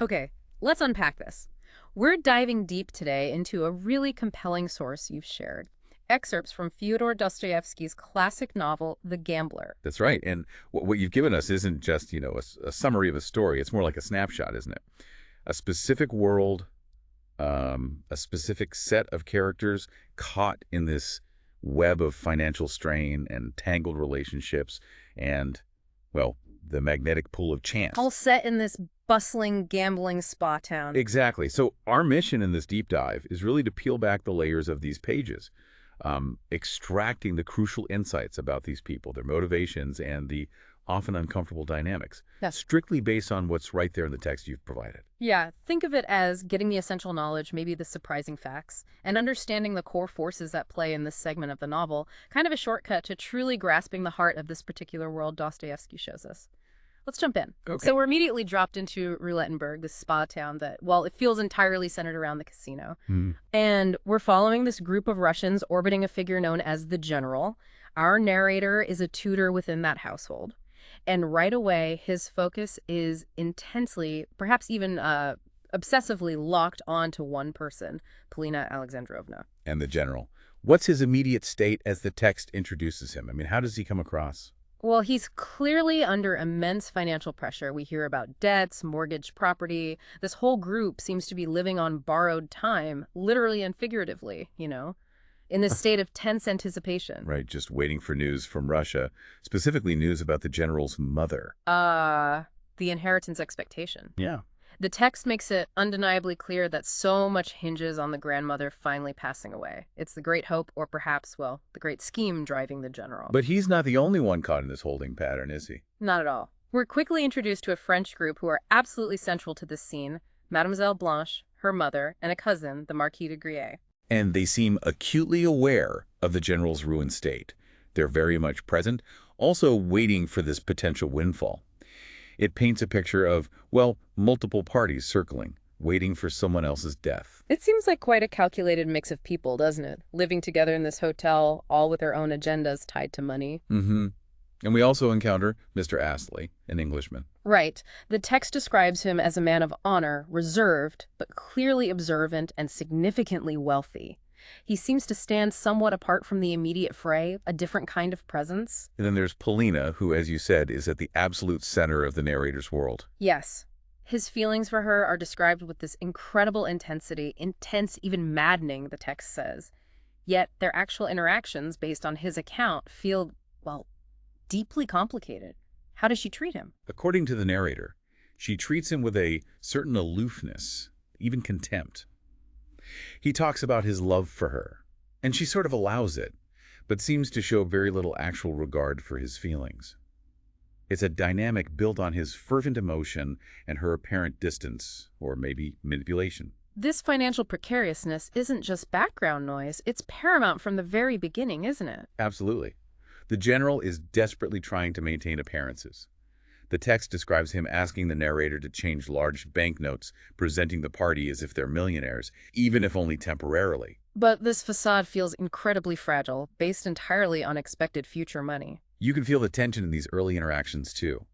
Okay, let's unpack this. We're diving deep today into a really compelling source you've shared. Excerpts from Fyodor Dostoyevsky's classic novel, The Gambler. That's right. And what you've given us isn't just, a summary of a story. It's more like a snapshot, isn't it? A specific world, a specific set of characters caught in this web of financial strain and tangled relationships and, well, the magnetic pull of chance. All set in this bustling, gambling spa town. Exactly. So our mission in this deep dive is really to peel back the layers of these pages, extracting the crucial insights about these people, their motivations, and the often uncomfortable dynamics, Yes. strictly based on what's right there in the text you've provided. Yeah, think of it as getting the essential knowledge, maybe the surprising facts, and understanding the core forces at play in this segment of the novel, kind of a shortcut to truly grasping the heart of this particular world Dostoevsky shows us. Let's jump in. Okay. So we're immediately dropped into Roulettenberg, this spa town that, well, it feels entirely centered around the casino. Hmm. And we're following this group of Russians orbiting a figure known as the General. Our narrator is a tutor within that household. And right away, his focus is intensely, perhaps even obsessively locked onto one person, Polina Alexandrovna. And the general. What's his immediate state as the text introduces him? I mean, how does he come across? Well, he's clearly under immense financial pressure. We hear about debts, mortgaged property. This whole group seems to be living on borrowed time, literally and figuratively, in this state of tense anticipation. Right, just waiting for news from Russia, specifically news about the general's mother. The inheritance expectation. Yeah. The text makes it undeniably clear that so much hinges on the grandmother finally passing away. It's the great hope, or perhaps, well, the great scheme driving the general. But he's not the only one caught in this holding pattern, is he? Not at all. We're quickly introduced to a French group who are absolutely central to this scene: Mademoiselle Blanche, her mother, and a cousin, the Marquis de Griers. And they seem acutely aware of the general's ruined state. They're very much present, also waiting for this potential windfall. It paints a picture of, well, multiple parties circling, waiting for someone else's death. It seems like quite a calculated mix of people, doesn't it? Living together in this hotel, all with their own agendas tied to money. Mm-hmm. And we also encounter Mr. Astley, an Englishman. Right. The text describes him as a man of honor, reserved, but clearly observant and significantly wealthy. He seems to stand somewhat apart from the immediate fray, a different kind of presence. And then there's Polina, who, as you said, is at the absolute center of the narrator's world. Yes. His feelings for her are described with this incredible intensity, intense, even maddening, the text says. Yet their actual interactions, based on his account, feel, well, deeply complicated. How does she treat him? According to the narrator, she treats him with a certain aloofness, even contempt. He talks about his love for her, and she sort of allows it, but seems to show very little actual regard for his feelings. It's a dynamic built on his fervent emotion and her apparent distance, or maybe manipulation. This financial precariousness isn't just background noise, it's paramount from the very beginning, isn't it? Absolutely. The general is desperately trying to maintain appearances. The text describes him asking the narrator to change large banknotes, presenting the party as if they're millionaires, even if only temporarily. But this facade feels incredibly fragile, based entirely on expected future money. You can feel the tension in these early interactions, too.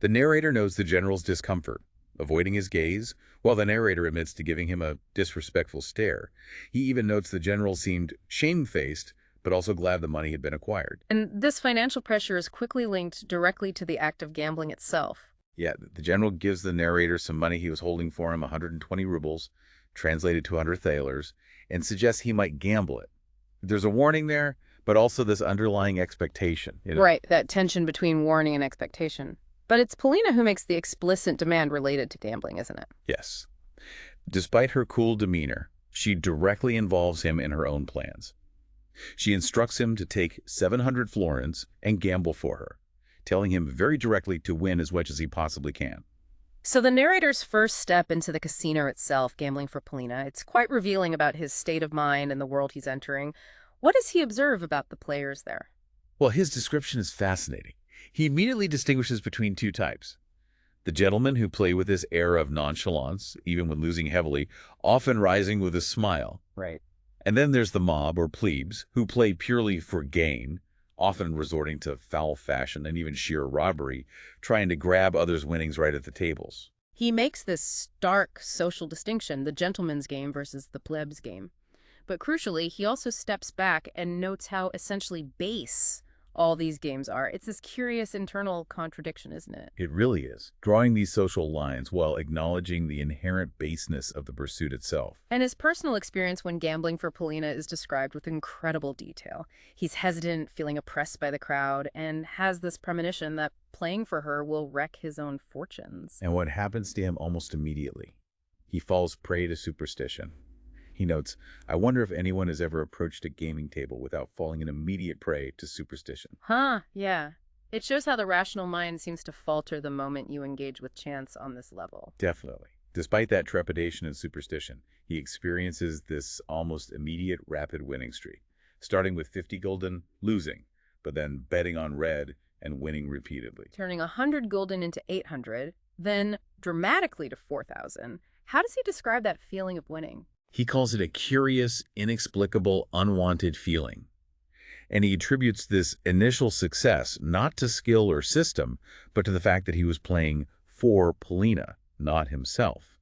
The narrator knows the general's discomfort, avoiding his gaze, while the narrator admits to giving him a disrespectful stare. He even notes the general seemed shamefaced, but also glad the money had been acquired. And this financial pressure is quickly linked directly to the act of gambling itself. Yeah, the general gives the narrator some money he was holding for him, 120 rubles, translated to 100 thalers, and suggests he might gamble it. There's a warning there, but also this underlying expectation. Right, that tension between warning and expectation. But it's Polina who makes the explicit demand related to gambling, isn't it? Yes. Despite her cool demeanor, she directly involves him in her own plans. She instructs him to take 700 florins and gamble for her, telling him very directly to win as much as he possibly can. So the narrator's first step into the casino itself, gambling for Polina, it's quite revealing about his state of mind and the world he's entering. What does he observe about the players there? Well, his description is fascinating. He immediately distinguishes between two types. The gentlemen who play with this air of nonchalance, even when losing heavily, often rising with a smile. Right. And then there's the mob, or plebes, who play purely for gain, often resorting to foul fashion and even sheer robbery, trying to grab others' winnings right at the tables. He makes this stark social distinction, the gentleman's game versus the plebs game. But crucially, he also steps back and notes how essentially base all these games are. It's this curious internal contradiction, isn't it? It really is, drawing these social lines while acknowledging the inherent baseness of the pursuit itself. And his personal experience when gambling for Polina is described with incredible detail. He's hesitant, feeling oppressed by the crowd, and has this premonition that playing for her will wreck his own fortunes. And what happens to him almost immediately? He falls prey to superstition. He notes, I wonder if anyone has ever approached a gaming table without falling an immediate prey to superstition. Yeah. It shows how the rational mind seems to falter the moment you engage with chance on this level. Definitely. Despite that trepidation and superstition, he experiences this almost immediate rapid winning streak, starting with 50 gulden, losing, but then betting on red and winning repeatedly. Turning 100 gulden into 800, then dramatically to 4,000. How does he describe that feeling of winning? He calls it a curious, inexplicable, unwanted feeling. And he attributes this initial success not to skill or system, but to the fact that he was playing for Polina, not himself.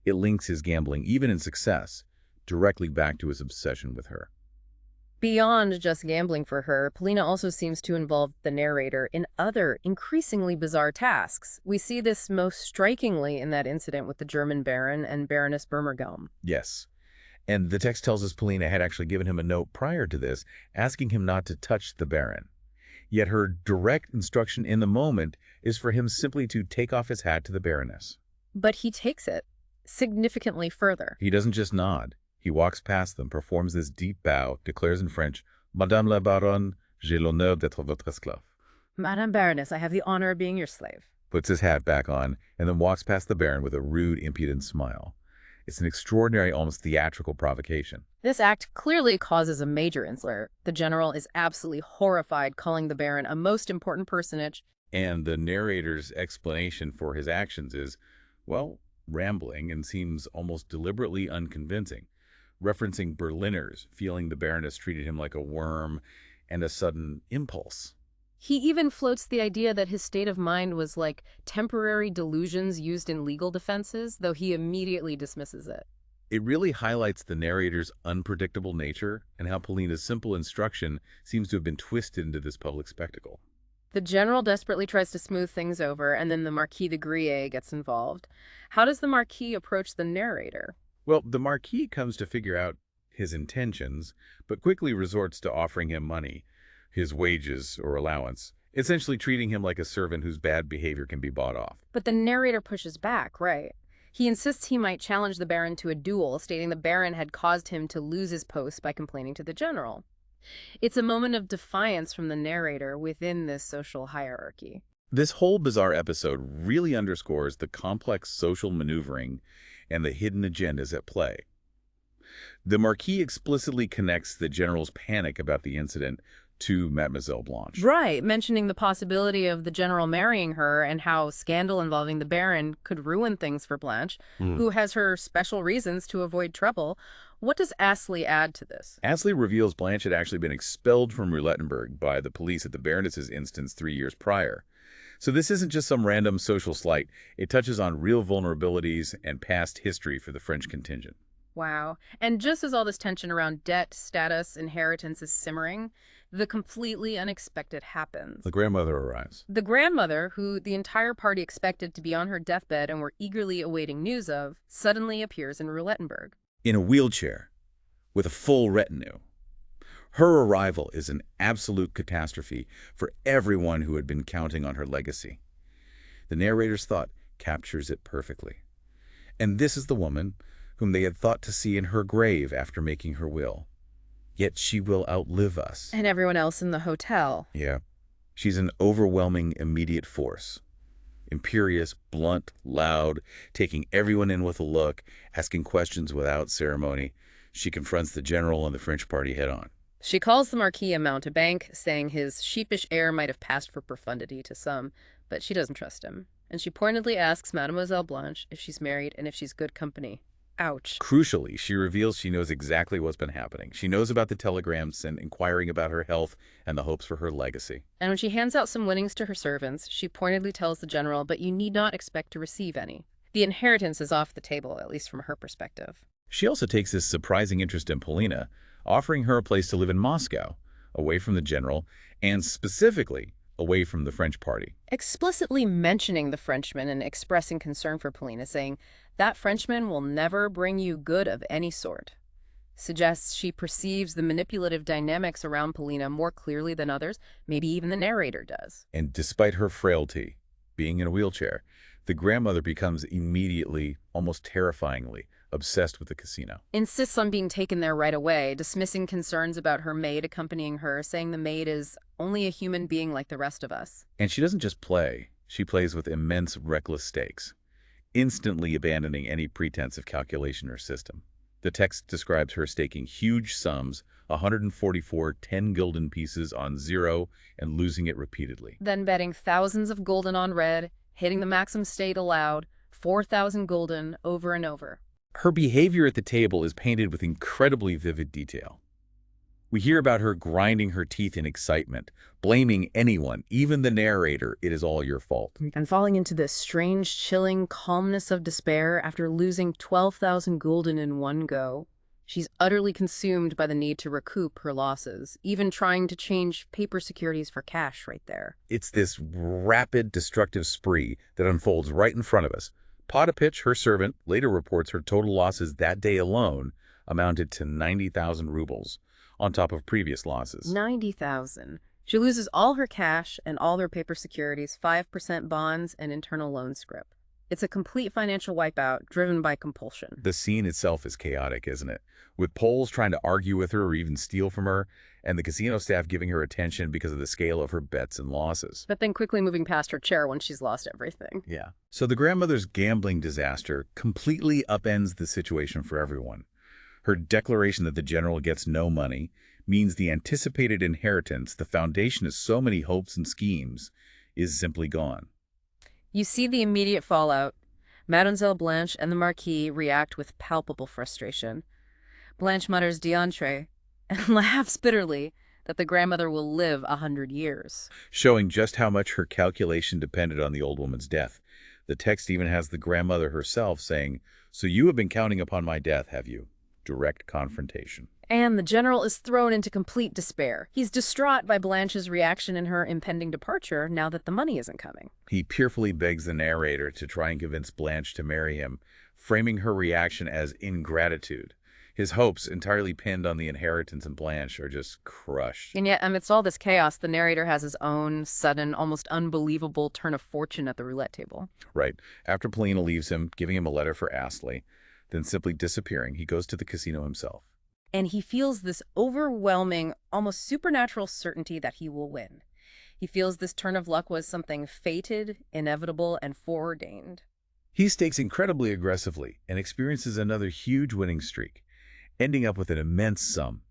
It links his gambling, even in success, directly back to his obsession with her. Beyond just gambling for her, Polina also seems to involve the narrator in other, increasingly bizarre tasks. We see this most strikingly in that incident with the German Baron and Baroness Burmergelm. Yes. And the text tells us Polina had actually given him a note prior to this, asking him not to touch the Baron. Yet her direct instruction in the moment is for him simply to take off his hat to the Baroness. But he takes it significantly further. He doesn't just nod. He walks past them, performs this deep bow, declares in French, Madame la Baronne, j'ai l'honneur d'être votre esclave. Madame Baroness, I have the honor of being your slave. Puts his hat back on, and then walks past the Baron with a rude, impudent smile. It's an extraordinary, almost theatrical provocation. This act clearly causes a major insult. The general is absolutely horrified, calling the Baron a most important personage. And the narrator's explanation for his actions is, well, rambling and seems almost deliberately unconvincing, referencing Berliners feeling the Baroness treated him like a worm and a sudden impulse. He even floats the idea that his state of mind was like temporary delusions used in legal defenses, though he immediately dismisses it. It really highlights the narrator's unpredictable nature and how Polina's simple instruction seems to have been twisted into this public spectacle. The general desperately tries to smooth things over, and then the Marquis de Griers gets involved. How does the Marquis approach the narrator? Well, the Marquis comes to figure out his intentions, but quickly resorts to offering him money, his wages or allowance, essentially treating him like a servant whose bad behavior can be bought off. But the narrator pushes back, right? He insists he might challenge the Baron to a duel, stating the Baron had caused him to lose his post by complaining to the general. It's a moment of defiance from the narrator within this social hierarchy. This whole bizarre episode really underscores the complex social maneuvering and the hidden agendas at play. The Marquis explicitly connects the general's panic about the incident to Mademoiselle Blanche. Right, mentioning the possibility of the general marrying her and how scandal involving the Baron could ruin things for Blanche, who has her special reasons to avoid trouble. What does Astley add to this? Astley reveals Blanche had actually been expelled from Roulettenberg by the police at the Baroness's instance 3 years prior. So this isn't just some random social slight. It touches on real vulnerabilities and past history for the French contingent. Wow. And just as all this tension around debt, status, inheritance is simmering, the completely unexpected happens. The grandmother arrives. The grandmother, who the entire party expected to be on her deathbed and were eagerly awaiting news of, suddenly appears in Roulettenberg. In a wheelchair, with a full retinue. Her arrival is an absolute catastrophe for everyone who had been counting on her legacy. The narrator's thought captures it perfectly. And this is the woman whom they had thought to see in her grave after making her will. Yet she will outlive us. And everyone else in the hotel. Yeah. She's an overwhelming immediate force. Imperious, blunt, loud, taking everyone in with a look, asking questions without ceremony. She confronts the general and the French party head-on. She calls the Marquis a mountebank, saying his sheepish air might have passed for profundity to some, but she doesn't trust him. And she pointedly asks Mademoiselle Blanche if she's married and if she's good company. Ouch. Crucially, she reveals she knows exactly what's been happening. She knows about the telegrams and inquiring about her health and the hopes for her legacy. And when she hands out some winnings to her servants, she pointedly tells the general, but you need not expect to receive any. The inheritance is off the table, at least from her perspective. She also takes this surprising interest in Polina, offering her a place to live in Moscow, away from the general, and specifically away from the French party. Explicitly mentioning the Frenchman and expressing concern for Polina, saying, that Frenchman will never bring you good of any sort. Suggests she perceives the manipulative dynamics around Polina more clearly than others, maybe even the narrator does. And despite her frailty, being in a wheelchair, the grandmother becomes immediately, almost terrifyingly, obsessed with the casino. Insists on being taken there right away, dismissing concerns about her maid accompanying her, saying the maid is only a human being like the rest of us. And she doesn't just play, she plays with immense, reckless stakes, instantly abandoning any pretense of calculation or system. The text describes her staking huge sums, 144 10-gulden pieces on zero, and losing it repeatedly. Then betting thousands of gulden on red, hitting the maximum stake allowed, 4,000 gulden over and over. Her behavior at the table is painted with incredibly vivid detail. We hear about her grinding her teeth in excitement, blaming anyone, even the narrator, it is all your fault. And falling into this strange, chilling calmness of despair after losing 12,000 gulden in one go. She's utterly consumed by the need to recoup her losses, even trying to change paper securities for cash right there. It's this rapid, destructive spree that unfolds right in front of us. Potapitch, her servant, later reports her total losses that day alone amounted to 90,000 rubles, on top of previous losses. 90,000. She loses all her cash and all her paper securities, 5% bonds and internal loan scrip. It's a complete financial wipeout driven by compulsion. The scene itself is chaotic, isn't it? With Poles trying to argue with her or even steal from her, and the casino staff giving her attention because of the scale of her bets and losses. But then quickly moving past her chair when she's lost everything. Yeah. So the grandmother's gambling disaster completely upends the situation for everyone. Her declaration that the general gets no money means the anticipated inheritance, the foundation of so many hopes and schemes, is simply gone. You see the immediate fallout. Mademoiselle Blanche and the Marquis react with palpable frustration. Blanche mutters diantre and laughs bitterly that the grandmother will live 100 years. Showing just how much her calculation depended on the old woman's death. The text even has the grandmother herself saying, "So you have been counting upon my death, have you?" Direct confrontation. And the general is thrown into complete despair. He's distraught by Blanche's reaction in her impending departure now that the money isn't coming. He tearfully begs the narrator to try and convince Blanche to marry him, framing her reaction as ingratitude. His hopes, entirely pinned on the inheritance and Blanche, are just crushed. And yet, amidst all this chaos, the narrator has his own sudden, almost unbelievable turn of fortune at the roulette table. Right. After Polina leaves him, giving him a letter for Astley, then simply disappearing, he goes to the casino himself. And he feels this overwhelming, almost supernatural certainty that he will win. He feels this turn of luck was something fated, inevitable, and foreordained. He stakes incredibly aggressively and experiences another huge winning streak, ending up with an immense sum,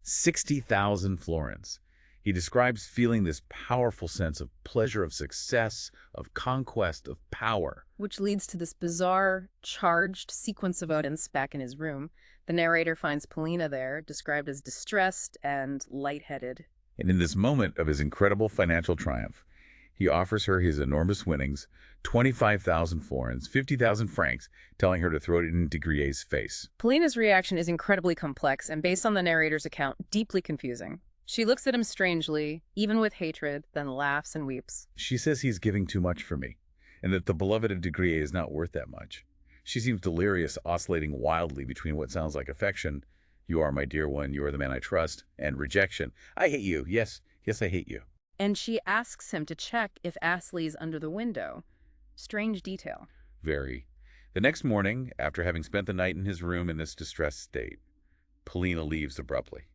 60,000 florins. He describes feeling this powerful sense of pleasure, of success, of conquest, of power. Which leads to this bizarre, charged sequence of events back in his room. The narrator finds Polina there, described as distressed and lightheaded. And in this moment of his incredible financial triumph, he offers her his enormous winnings, 25,000 florins, 50,000 francs, telling her to throw it in De Griers' face. Polina's reaction is incredibly complex and, based on the narrator's account, deeply confusing. She looks at him strangely, even with hatred, then laughs and weeps. She says he's giving too much for me, and that the beloved of De Griers is not worth that much. She seems delirious, oscillating wildly between what sounds like affection, "You are my dear one, you are the man I trust," and rejection, "I hate you, yes, I hate you." And she asks him to check if Astley's under the window. Strange detail. Very. The next morning, after having spent the night in his room in this distressed state, Polina leaves abruptly.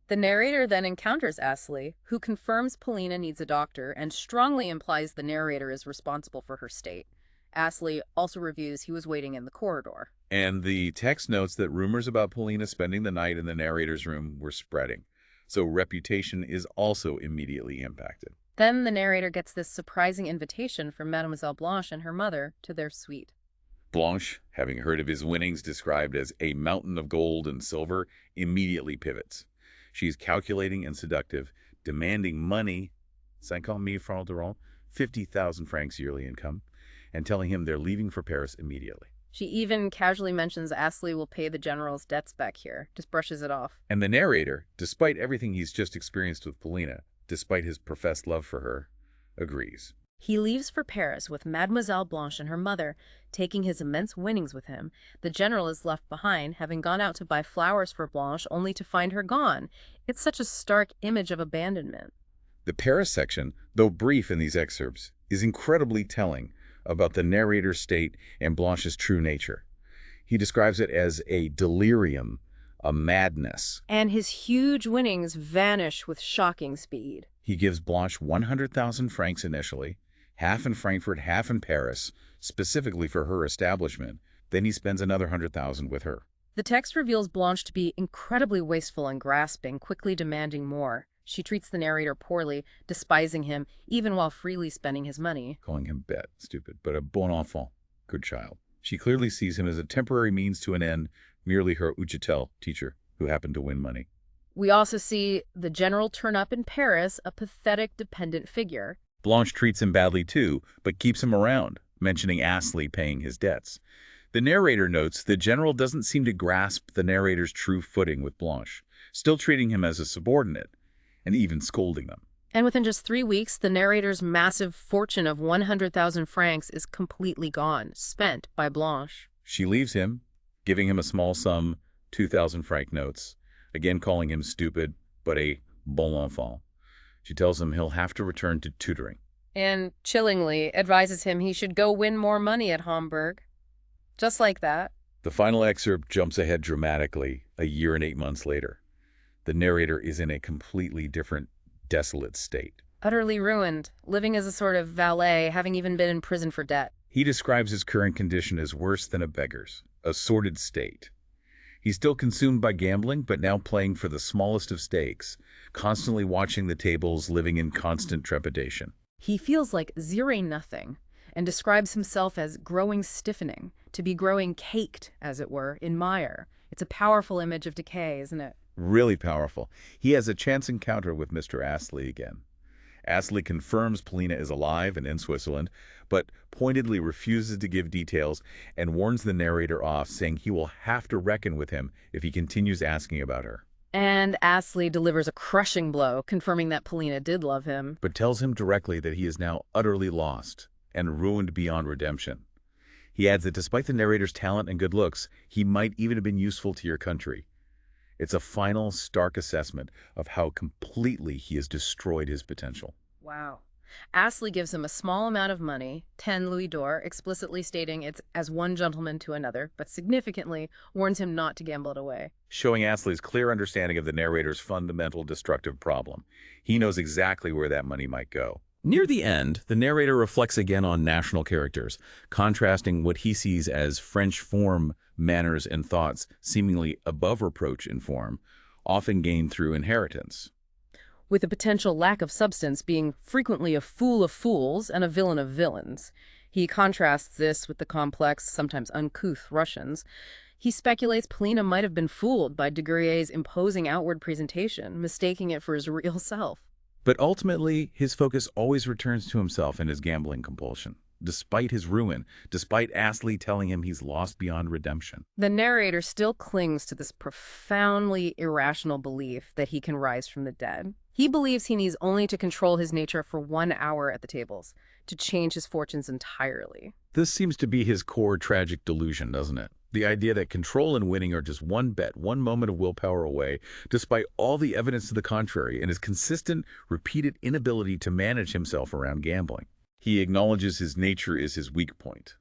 The narrator then encounters Astley, who confirms Polina needs a doctor and strongly implies the narrator is responsible for her state. Astley also reviews he was waiting in the corridor. And the text notes that rumors about Polina spending the night in the narrator's room were spreading, so reputation is also immediately impacted. Then the narrator gets this surprising invitation from Mademoiselle Blanche and her mother to their suite. Blanche, having heard of his winnings described as a mountain of gold and silver, immediately pivots. She's calculating and seductive, demanding money, 50,000 francs, 50,000 francs yearly income, and telling him they're leaving for Paris immediately. She even casually mentions Astley will pay the general's debts back here, just brushes it off. And the narrator, despite everything he's just experienced with Polina, despite his professed love for her, agrees. He leaves for Paris with Mademoiselle Blanche and her mother, taking his immense winnings with him. The general is left behind, having gone out to buy flowers for Blanche only to find her gone. It's such a stark image of abandonment. The Paris section, though brief in these excerpts, is incredibly telling about the narrator's state and Blanche's true nature. He describes it as a delirium, a madness. And his huge winnings vanish with shocking speed. He gives Blanche 100,000 francs initially, half in Frankfurt, half in Paris, specifically for her establishment. Then he spends another 100,000 with her. The text reveals Blanche to be incredibly wasteful and grasping, quickly demanding more. She treats the narrator poorly, despising him, even while freely spending his money. Calling him bête, stupid, but a bon enfant, good child. She clearly sees him as a temporary means to an end, merely her uchitel, teacher, who happened to win money. We also see the general turn up in Paris, a pathetic, dependent figure. Blanche treats him badly too, but keeps him around, mentioning Astley paying his debts. The narrator notes the general doesn't seem to grasp the narrator's true footing with Blanche, still treating him as a subordinate, and even scolding them. And within just 3 weeks, the narrator's massive fortune of 100,000 francs is completely gone, spent by Blanche. She leaves him, giving him a small sum, 2,000 franc notes, again calling him stupid, but a bon enfant. She tells him he'll have to return to tutoring. And chillingly advises him he should go win more money at Hamburg. Just like that. The final excerpt jumps ahead dramatically, a year and 8 months later. The narrator is in a completely different, desolate state. Utterly ruined, living as a sort of valet, having even been in prison for debt. He describes his current condition as worse than a beggar's, a sordid state. He's still consumed by gambling, but now playing for the smallest of stakes, constantly watching the tables, living in constant trepidation. He feels like zeroing nothing, and describes himself as growing stiffening, to be growing caked, as it were, in mire. It's a powerful image of decay, isn't it? Really powerful. He has a chance encounter with Mr. Astley again. Astley confirms Polina is alive and in Switzerland, but pointedly refuses to give details and warns the narrator off, saying he will have to reckon with him if he continues asking about her. And Astley delivers a crushing blow, confirming that Polina did love him. But tells him directly that he is now utterly lost and ruined beyond redemption. He adds that despite the narrator's talent and good looks, he might even have been useful to your country. It's a final, stark assessment of how completely he has destroyed his potential. Wow. Astley gives him a small amount of money, 10 louis d'or, explicitly stating it's as one gentleman to another, but significantly warns him not to gamble it away. Showing Astley's clear understanding of the narrator's fundamental destructive problem. He knows exactly where that money might go. Near the end, the narrator reflects again on national characters, contrasting what he sees as French form, manners, and thoughts seemingly above reproach in form, often gained through inheritance. With a potential lack of substance being frequently a fool of fools and a villain of villains. He contrasts this with the complex, sometimes uncouth Russians. He speculates Polina might have been fooled by De Griers' imposing outward presentation, mistaking it for his real self. But ultimately, his focus always returns to himself and his gambling compulsion, despite his ruin, despite Astley telling him he's lost beyond redemption. The narrator still clings to this profoundly irrational belief that he can rise from the dead. He believes he needs only to control his nature for 1 hour at the tables, to change his fortunes entirely. This seems to be his core tragic delusion, doesn't it? The idea that control and winning are just one bet, one moment of willpower away, despite all the evidence to the contrary, and his consistent, repeated inability to manage himself around gambling. He acknowledges his nature is his weak point,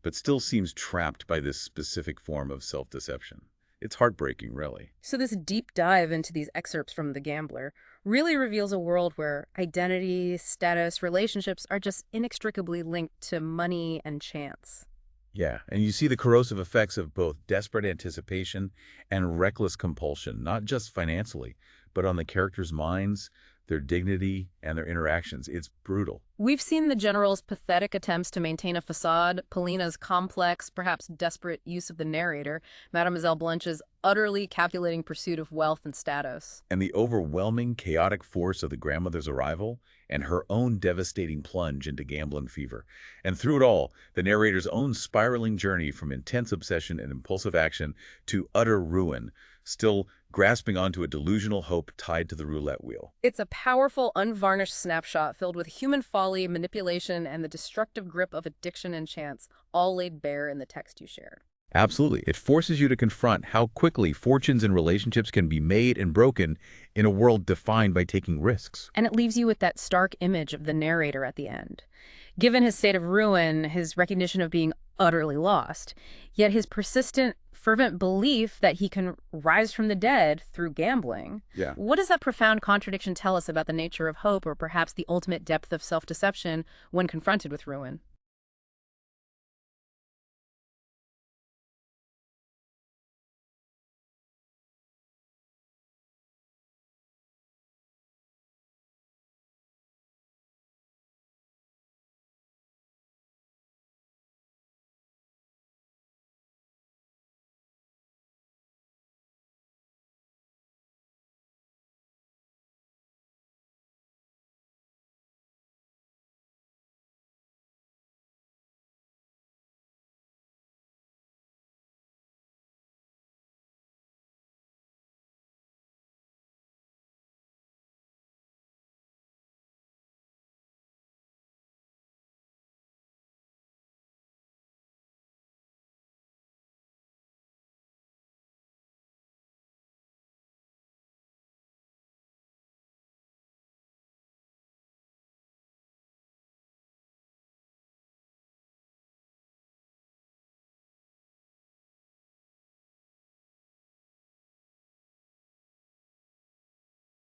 but still seems trapped by this specific form of self-deception. It's heartbreaking, really. So this deep dive into these excerpts from The Gambler really reveals a world where identity, status, relationships are just inextricably linked to money and chance. Yeah, and you see the corrosive effects of both desperate anticipation and reckless compulsion, not just financially, but on the characters' minds, their dignity, and their interactions. It's brutal. We've seen the general's pathetic attempts to maintain a facade, Polina's complex, perhaps desperate use of the narrator, Mademoiselle Blanche's utterly calculating pursuit of wealth and status. And the overwhelming, chaotic force of the grandmother's arrival and her own devastating plunge into gambling fever. And through it all, the narrator's own spiraling journey from intense obsession and impulsive action to utter ruin, still grasping onto a delusional hope tied to the roulette wheel. It's a powerful, unvarnished snapshot filled with human folly, manipulation, and the destructive grip of addiction and chance, all laid bare in the text you shared. Absolutely. It forces you to confront how quickly fortunes and relationships can be made and broken in a world defined by taking risks. And it leaves you with that stark image of the narrator at the end. Given his state of ruin, his recognition of being utterly lost, yet his persistent, fervent belief that he can rise from the dead through gambling. Yeah. What does that profound contradiction tell us about the nature of hope, or perhaps the ultimate depth of self-deception when confronted with ruin?